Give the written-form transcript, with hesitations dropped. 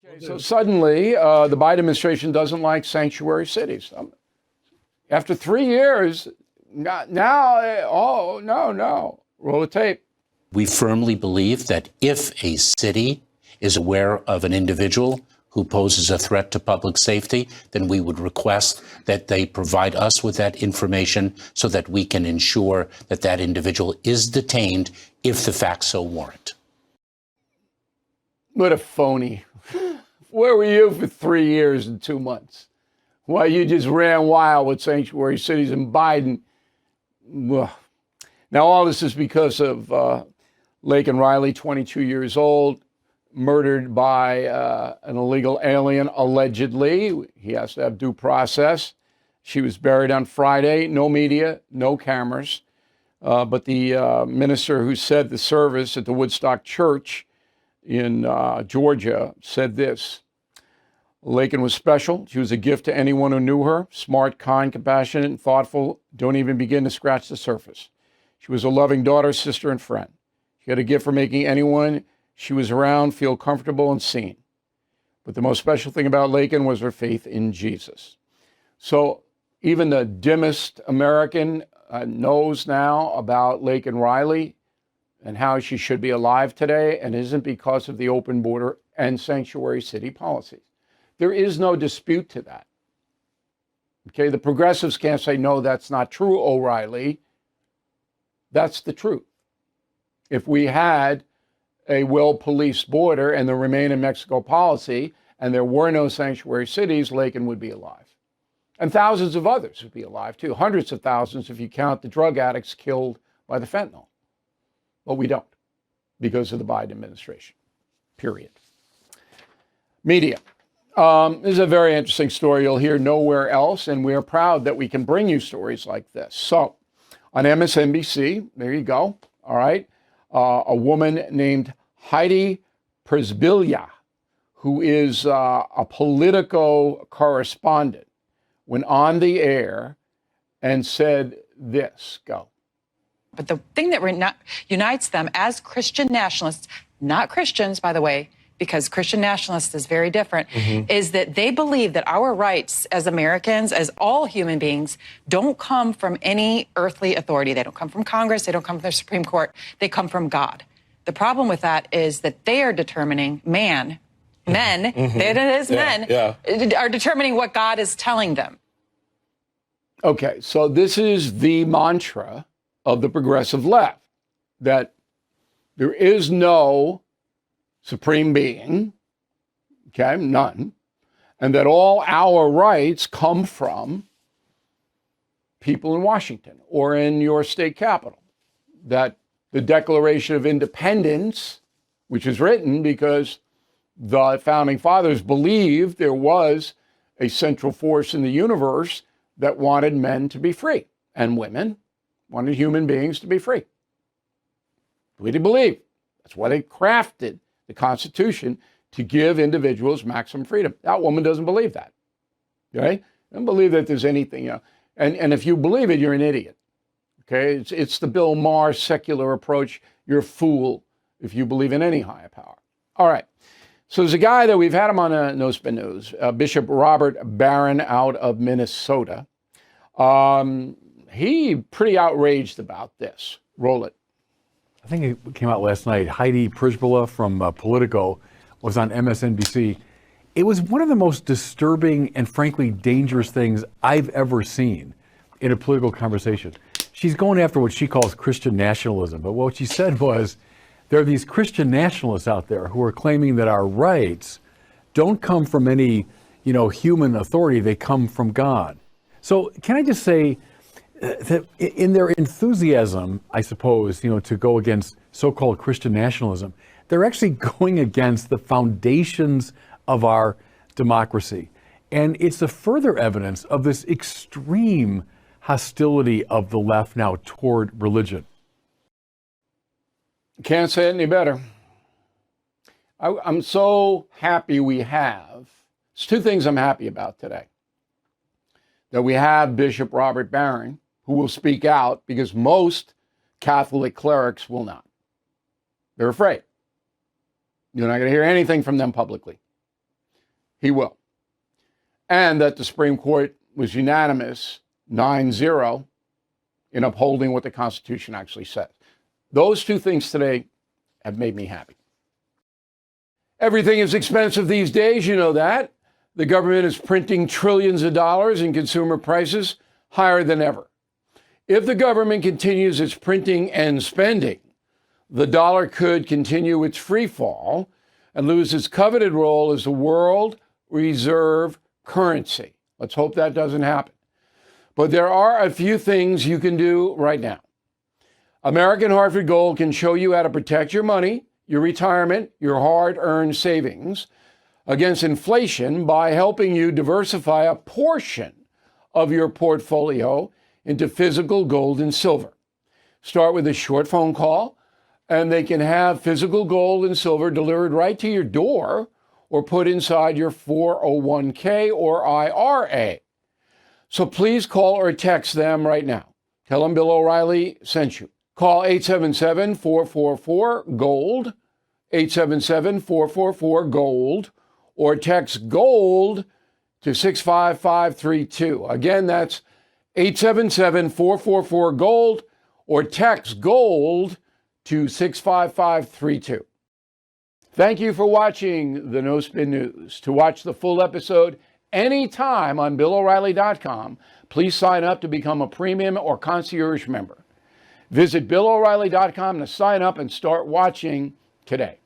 Okay, so suddenly, the Biden administration doesn't like sanctuary cities. After 3 years, oh, no. Roll the tape. We firmly believe that if a city is aware of an individual who poses a threat to public safety, then we would request that they provide us with that information so that we can ensure that that individual is detained if the facts so warrant. What a phony. Where were you for 3 years and 2 months? Why, you just ran wild with sanctuary cities and Biden. Ugh. Now, all this is because of Laken Riley, 22 years old, murdered by an illegal alien, allegedly. He has to have due process. She was buried on Friday. No media, no cameras. But the minister who said the service at the Woodstock Church in Georgia said this: Laken was special. She was a gift to anyone who knew her. Smart, kind, compassionate, and thoughtful. Don't even begin to scratch the surface. She was a loving daughter, sister, and friend. She had a gift for making anyone she was around feel comfortable and seen. But the most special thing about Laken was her faith in Jesus. So even the dimmest American knows now about Laken Riley and how she should be alive today, and isn't because of the open border and sanctuary city policies. There is no dispute to that. Okay, the progressives can't say, no, that's not true, O'Reilly. That's the truth. If we had a well-policed border and the Remain in Mexico policy, and there were no sanctuary cities, Laken would be alive. And thousands of others would be alive too. Hundreds of thousands if you count the drug addicts killed by the fentanyl. But we don't, because of the Biden administration, period. Media. This is a very interesting story you'll hear nowhere else, and we are proud that we can bring you stories like this. So, on MSNBC, there you go, all right, a woman named Heidi Przybilla, who is a Politico correspondent, went on the air and said this, go. But the thing that unites them as Christian nationalists, not Christians, by the way, because Christian nationalist is very different, is that they believe that our rights as Americans, as all human beings, don't come from any earthly authority. They don't come from Congress. They don't come from the Supreme Court. They come from God. The problem with that is that they are determining men, are determining what God is telling them. Okay, so this is the mantra of the progressive left, that there is no supreme being, okay, none, and that all our rights come from people in Washington or in your state capital. That the Declaration of Independence, which is written because the founding fathers believed there was a central force in the universe that wanted men to be free, and women wanted human beings to be free. We did believe. That's why they crafted the Constitution, to give individuals maximum freedom. That woman doesn't believe that. Okay? Doesn't believe that there's anything, and if you believe it, you're an idiot. Okay? It's the Bill Maher secular approach. You're a fool if you believe in any higher power. All right. So there's a guy that we've had him on No Spin News, Bishop Robert Barron out of Minnesota. He pretty outraged about this. Roll it. I think it came out last night. Heidi Przybilla from Politico was on MSNBC. It was one of the most disturbing and frankly dangerous things I've ever seen in a political conversation. She's going after what she calls Christian nationalism, but what she said was there are these Christian nationalists out there who are claiming that our rights don't come from any, human authority, they come from God. So can I just say, that in their enthusiasm, I suppose, to go against so-called Christian nationalism, they're actually going against the foundations of our democracy. And it's a further evidence of this extreme hostility of the left now toward religion. Can't say it any better. I'm so happy we have, there's two things I'm happy about today. That we have Bishop Robert Barron, who will speak out, because most Catholic clerics will not. They're afraid. You're not going to hear anything from them publicly. he will. And that the Supreme Court was unanimous, 9-0, in upholding what the Constitution actually says. Those two things today have made me happy. Everything is expensive these days, you know that. The government is printing trillions of dollars and consumer prices higher than ever. If the government continues its printing and spending, the dollar could continue its free fall and lose its coveted role as the world reserve currency. Let's hope that doesn't happen. But there are a few things you can do right now. American Hartford Gold can show you how to protect your money, your retirement, your hard-earned savings against inflation by helping you diversify a portion of your portfolio into physical gold and silver. Start with a short phone call, and they can have physical gold and silver delivered right to your door or put inside your 401k or IRA. So please call or text them right now. Tell them Bill O'Reilly sent you. Call 877-444-GOLD, 877-444-GOLD, or text GOLD to 65532. Again, that's 877-444-GOLD, or text GOLD to 65532. Thank you for watching the No Spin News. To watch the full episode anytime on BillO'Reilly.com, please sign up to become a premium or concierge member. Visit BillO'Reilly.com to sign up and start watching today.